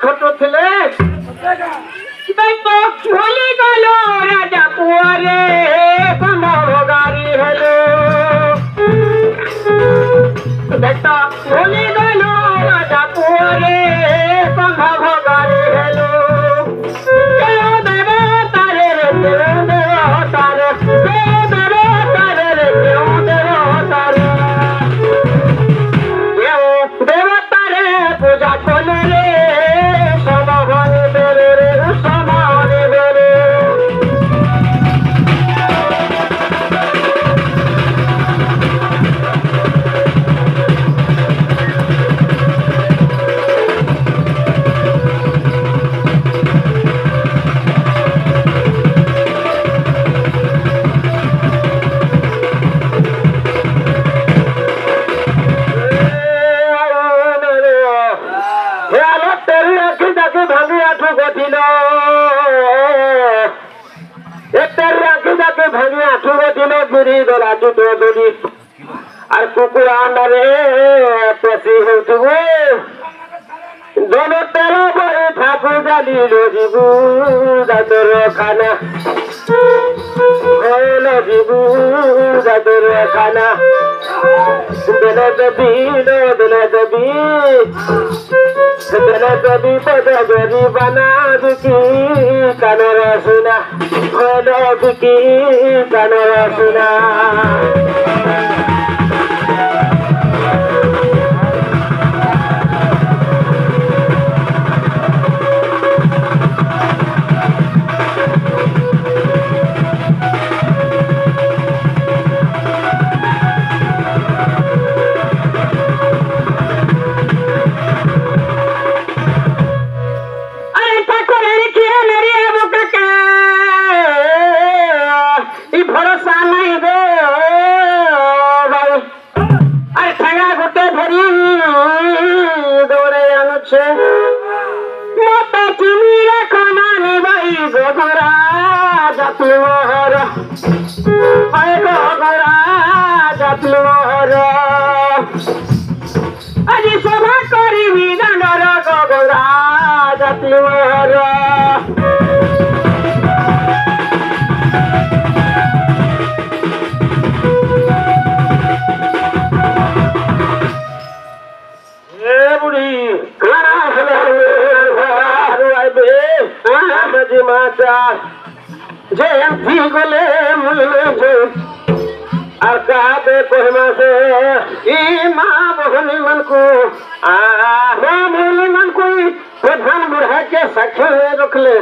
ছোট ছেলে ভুলে গেল রাজা পুয়ারে গাড়ি হলো বেটা ভুলে গেল রাজা পুয়ারে গাড়ি হলো ভাঙি আঠুর দিন গুড়ি গলা দুটো দড়ি আর কুকুর আন্ডারে পেশি হইব দল তেরো বই ঠাকুর জালি লজিবু যাদর খানা লজিবু যাদর খানা দিল দেবী পদগরি বানা দুকি কানর সুনা হলো দুকি কানর সুনা আজি সভা করিবি দানর গগরা জাতির বুড়ি মাতা যে গলে আর কাবে কহমাসে ই মা বহনি মনকু मन कोई प्रधान बुढ़ा के साक्ष्य रख ले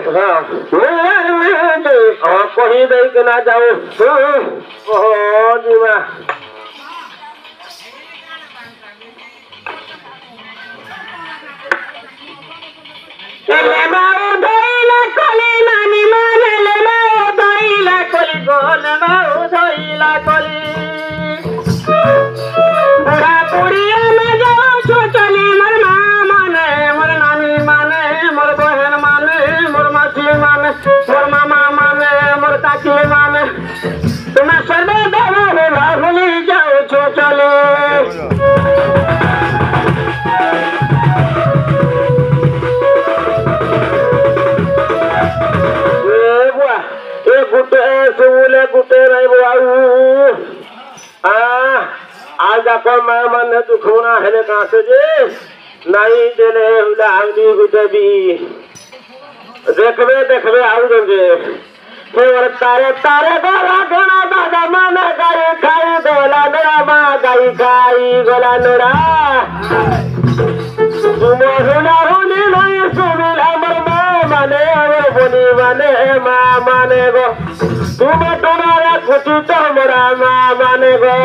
कहीं दे के ना जाओ जीवा तुम्हें सर्वे भूली जाओ छो चले गुटे सुले गुटे नहीं बुआऊ आज आप मन दुखोना है कहाँ से जे नहीं देने आंगली गुटे भी देखबे देखबे आउ देंगे तारे तारे गोला गोला दादा माना गाई खाई गोला नोरा मा गाई खाई गोला नोरा तुम हुना हुनी नहीं सुमिल हमर माँ माने अमर बोनी माने माँ माने गो तुम तुम्हारा खुशी तो मोरा माँ माने गो